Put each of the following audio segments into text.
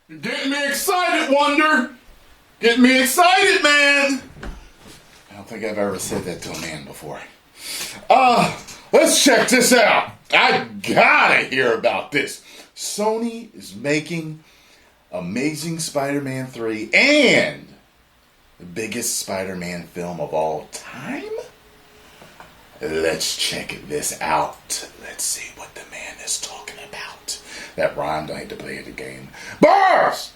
Getting me excited, Wonder. Getting me excited, man. I don't think I've ever said that to a man before. Let's check this out. I gotta hear about this. Sony is making Amazing Spider-Man 3 and the biggest Spider-Man film of all time? Let's check this out. Let's see what the man is talking about. That rhymed. I had to play the game. Bars!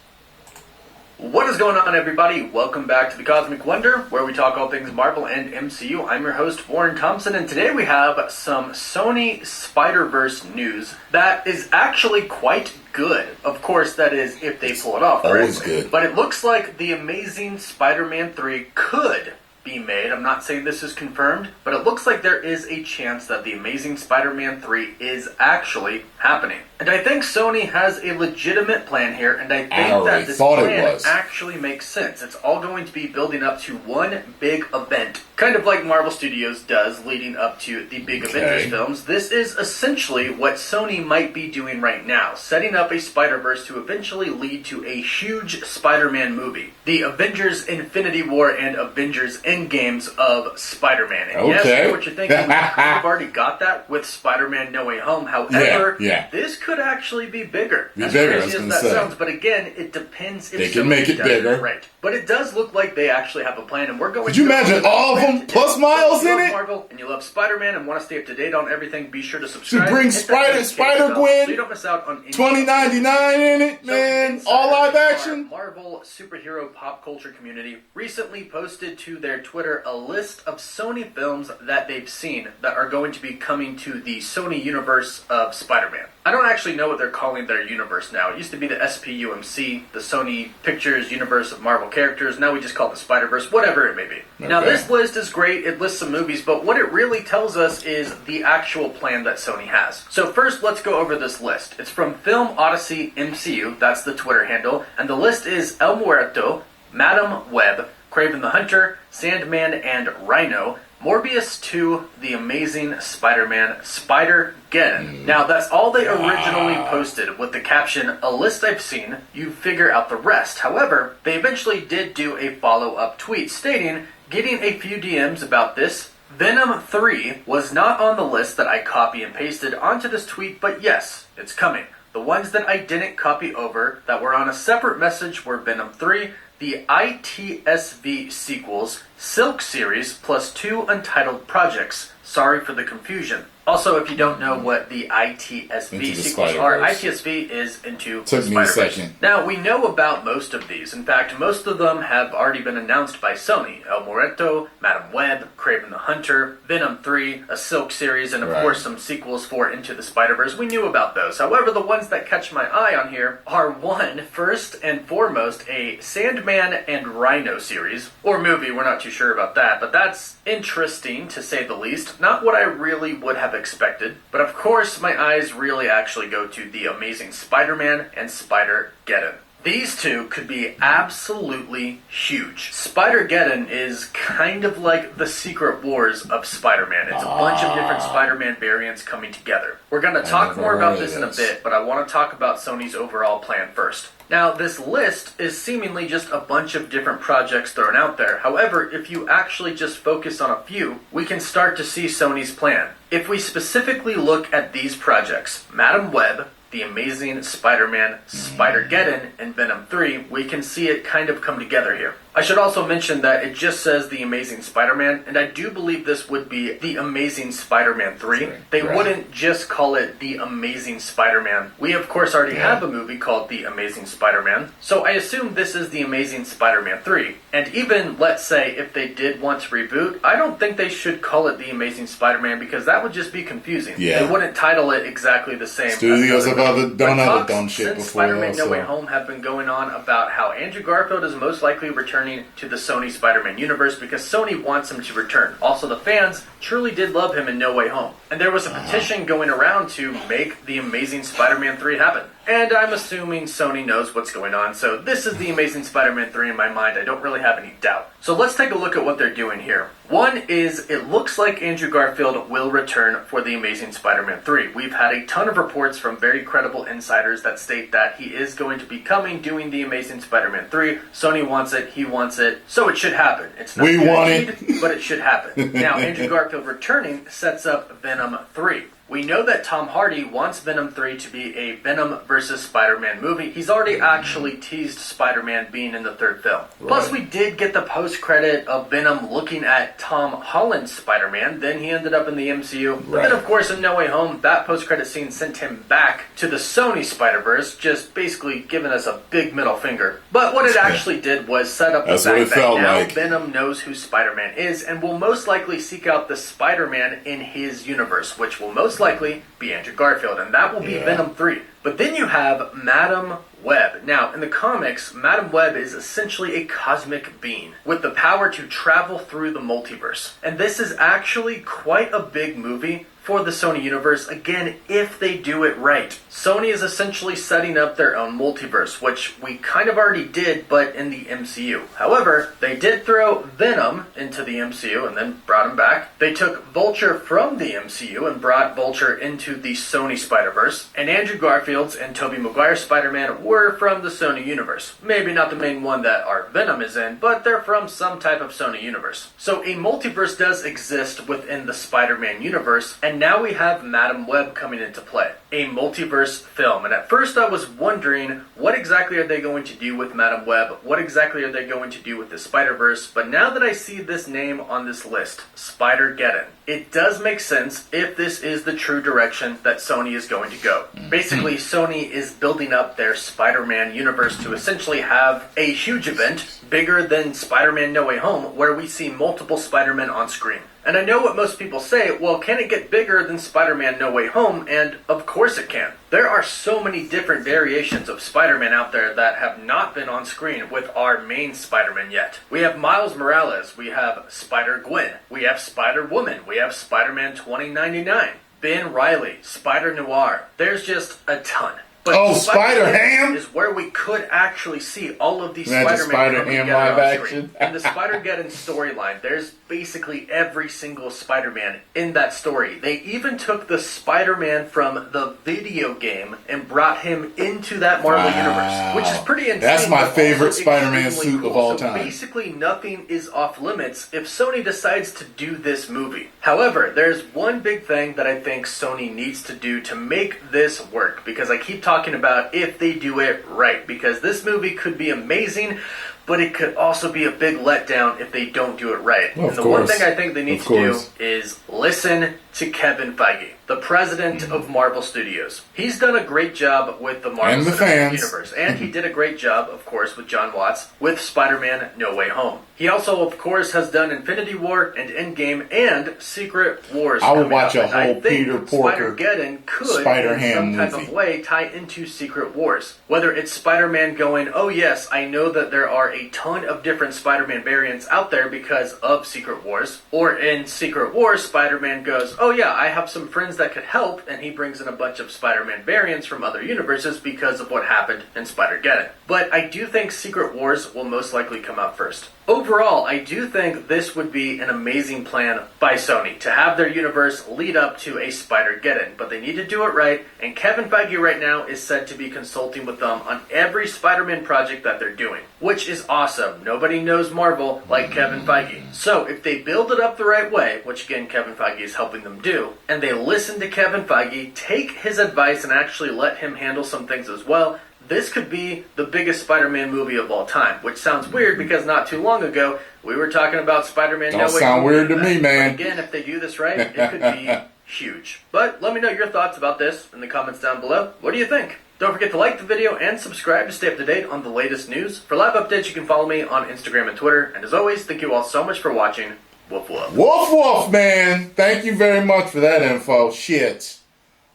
What is going on, everybody? Welcome back to the Cosmic Wonder, where we talk all things Marvel and MCU. I'm your host, Warren Thompson, and today we have some Sony SpiderVerse news that is actually quite good. Of course, that is if they pull it off. Always good. But it looks like the Amazing Spider-Man 3 could be made. I'm not saying this is confirmed, but it looks like there is a chance that the Amazing Spider-Man 3 is actually happening. And I think Sony has a legitimate plan here, and I think that this plan actually makes sense. It's all going to be building up to one big event, kind of like Marvel Studios does leading up to the big Avengers films. This is essentially what Sony might be doing right now, setting up a Spider-Verse to eventually lead to a huge Spider-Man movie. The Avengers Infinity War and Avengers Endgames of Spider-Man. And yes, I know what you're thinking. We've already got that with Spider-Man No Way Home. However, this could actually be bigger. As crazy as that sounds, but again, it depends if they can make it bigger. Right. But it does look like they actually have a plan, and we're going Could you imagine all of them plus Miles in it? Marvel, and you love Spider-Man and want to stay up to date on everything, be sure to subscribe. To bring Spider-Gwen, so you don't miss out on $20.99 in it, man. All live action. Marvel superhero pop culture community recently posted to their Twitter a list of Sony films that they've seen that are going to be coming to the Sony universe of Spider-Man. I don't actually know what they're calling their universe now. It used to be the SPUMC, the Sony Pictures Universe of Marvel Characters. Now we just call it the Spider-Verse, whatever it may be. Okay. Now this list is great. It lists some movies, but what it really tells us is the actual plan that Sony has. So first, let's go over this list. It's from Film Odyssey MCU, that's the Twitter handle, and the list is El Muerto, Madam Webb, Kraven the Hunter, Sandman and Rhino, Morbius 2, The Amazing Spider-Man, Spider-Geddon. Now, that's all they originally posted with the caption, a list I've seen, you figure out the rest. However, they eventually did do a follow-up tweet stating, getting a few DMs about this. Venom 3 was not on the list that I copy and pasted onto this tweet, but yes, it's coming. The ones that I didn't copy over that were on a separate message were Venom 3, the ITSV sequels, Silk series, plus 2 untitled projects. Sorry for the confusion. Also, if you don't know what the ITSV sequels are, ITSV is Into the Spider-Verse. Now, we know about most of these. In fact, most of them have already been announced by Sony. El Muerto, Madam Webb, Kraven the Hunter, Venom 3, a Silk series, and of course some sequels for Into the Spider-Verse. We knew about those. However, the ones that catch my eye on here are one, first and foremost, a Sandman and Rhino series, or movie, we're not too sure about that, but that's interesting to say the least. Not what I really would have expected, but of course my eyes really actually go to The Amazing Spider-Man and Spider-Geddon. These two could be absolutely huge. Spider-Geddon is kind of like the Secret Wars of Spider-Man. It's a bunch of different Spider-Man variants coming together. We're going to talk more about this in a bit, but I want to talk about Sony's overall plan first. Now, this list is seemingly just a bunch of different projects thrown out there. However, if you actually just focus on a few, we can start to see Sony's plan. If we specifically look at these projects, Madam Webb, The Amazing Spider-Man, Spider-Geddon, and Venom 3, we can see it kind of come together here. I should also mention that it just says The Amazing Spider-Man, and I do believe this would be The Amazing Spider-Man 3. They wouldn't just call it The Amazing Spider-Man. We, of course, already have a movie called The Amazing Spider-Man, so I assume this is The Amazing Spider-Man 3. And even, let's say, if they did want to reboot, I don't think they should call it The Amazing Spider-Man, because that would just be confusing. They wouldn't title it exactly the same. Studios have done other dumb shit before. Spider-Man No Way Home have been going on about how Andrew Garfield is most likely returning to the Sony Spider-Man universe because Sony wants him to return. Also, the fans truly did love him in No Way Home. And there was a petition going around to make The Amazing Spider-Man 3 happen. And I'm assuming Sony knows what's going on, so this is the Amazing Spider-Man 3 in my mind. I don't really have any doubt. So let's take a look at what they're doing here. One is, it looks like Andrew Garfield will return for the Amazing Spider-Man 3. We've had a ton of reports from very credible insiders that state that he is going to be coming, doing the Amazing Spider-Man 3. Sony wants it, he wants it, so it should happen. It's not guaranteed, but it should happen. Now, Andrew Garfield returning sets up Venom 3. We know that Tom Hardy wants Venom 3 to be a Venom versus Spider-Man movie. He's already actually teased Spider-Man being in the third film. Right. Plus, we did get the post-credit of Venom looking at Tom Holland's Spider-Man. Then he ended up in the MCU. Right. But then, of course, in No Way Home, that post-credit scene sent him back to the Sony SpiderVerse, just basically giving us a big middle finger. But what it actually did was set up the fact that now Venom knows who Spider-Man is and will most likely seek out the Spider-Man in his universe, which will most likely be Andrew Garfield, and that will be Venom 3. But then you have Madam Webb. Now, in the comics, Madam Webb is essentially a cosmic being with the power to travel through the multiverse. And this is actually quite a big movie for the Sony universe, again, if they do it right. Sony is essentially setting up their own multiverse, which we kind of already did, but in the MCU. However, they did throw Venom into the MCU and then brought him back. They took Vulture from the MCU and brought Vulture into the Sony Spider-Verse. And Andrew Garfield's and Tobey Maguire's Spider-Man were from the Sony universe. Maybe not the main one that our Venom is in, but they're from some type of Sony universe. So a multiverse does exist within the Spider-Man universe, and now we have Madam Web coming into play. A multiverse film. And at first I was wondering, what exactly are they going to do with Madam Web? What exactly are they going to do with the Spider-Verse? But now that I see this name on this list, Spider-Geddon, it does make sense if this is the true direction that Sony is going to go. Basically, Sony is building up their Spider-Man universe to essentially have a huge event, bigger than Spider-Man No Way Home, where we see multiple Spider-Men on screen. And I know what most people say, well, can it get bigger than Spider-Man No Way Home? And of course it can. There are so many different variations of Spider-Man out there that have not been on screen with our main Spider-Man yet. We have Miles Morales, we have Spider-Gwen, we have Spider-Woman, we have Spider-Man 2099, Ben Reilly, Spider-Noir. There's just a ton. But Spider-Ham is where we could actually see all of these Spider-Man Spider-Man live action. In the Spider-Geddon storyline, there's basically every single Spider-Man in that story. They even took the Spider-Man from the video game and brought him into that Marvel universe, which is pretty insane. That's my favorite Spider-Man suit of all time. So basically, nothing is off limits if Sony decides to do this movie. However, there's one big thing that I think Sony needs to do to make this work, because I keep talking about if they do it right, because this movie could be amazing, but it could also be a big letdown if they don't do it right. Well, and the one thing I think they need to do is listen to Kevin Feige, the president of Marvel Studios. He's done a great job with the Marvel Cinematic Universe, and he did a great job, of course, with John Watts, with Spider-Man No Way Home. He also, of course, has done Infinity War and Endgame and Secret Wars. I would watch a whole Peter Porker Spider-Geddon could, Spider-Ham in some type of way, tie into Secret Wars. Whether it's Spider-Man going, oh yes, I know that there are a ton of different Spider-Man variants out there because of Secret Wars, or in Secret Wars, Spider-Man goes, oh yeah, I have some friends that could help, and he brings in a bunch of Spider-Man variants from other universes because of what happened in Spider-Geddon. But I do think Secret Wars will most likely come out first. Overall, I do think this would be an amazing plan by Sony to have their universe lead up to a Spider-Geddon, but they need to do it right, and Kevin Feige right now is said to be consulting with them on every Spider-Man project that they're doing, which is awesome. Nobody knows Marvel like Kevin Feige. So if they build it up the right way, which again Kevin Feige is helping them do, and they listen to Kevin Feige, take his advice and actually let him handle some things as well, this could be the biggest Spider-Man movie of all time, which sounds weird because not too long ago, we were talking about Spider-Man No Way Home. Don't sound weird to me, man. But again, if they do this right, it could be huge. But let me know your thoughts about this in the comments down below. What do you think? Don't forget to like the video and subscribe to stay up to date on the latest news. For live updates, you can follow me on Instagram and Twitter. And as always, thank you all so much for watching. Woof woof. Woof woof, man. Thank you very much for that info. Shit.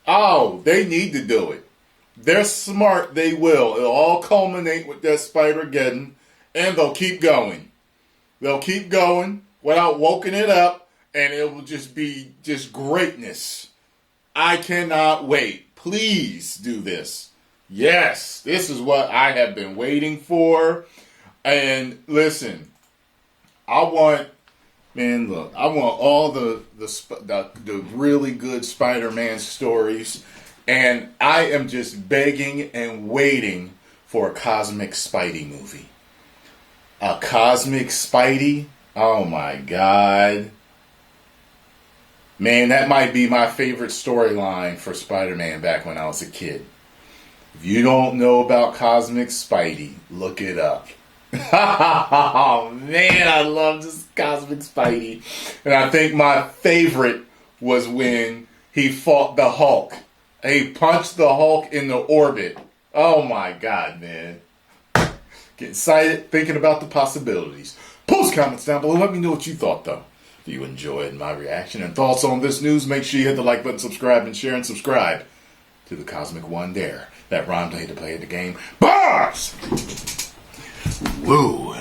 Oh, they need to do it. They're smart, they will. It'll all culminate with that Spider-Geddon, and they'll keep going. They'll keep going without woking it up, and it will just be just greatness. I cannot wait. Please do this. Yes, this is what I have been waiting for. And listen, I want all the really good Spider-Man stories, and I am just begging and waiting for a Cosmic Spidey movie. A Cosmic Spidey? Oh my God. Man, that might be my favorite storyline for Spider-Man back when I was a kid. If you don't know about Cosmic Spidey, look it up. Oh man, I love this Cosmic Spidey. And I think my favorite was when he fought the Hulk. He punched the Hulk in the orbit. Oh my God, man. Get excited thinking about the possibilities. Post comments down below. Let me know what you thought, though. If you enjoyed my reaction and thoughts on this news, make sure you hit the like button, subscribe, and share, and subscribe to the Cosmic One Dare. That rhymed, I hate to play the game. Bars! Woo!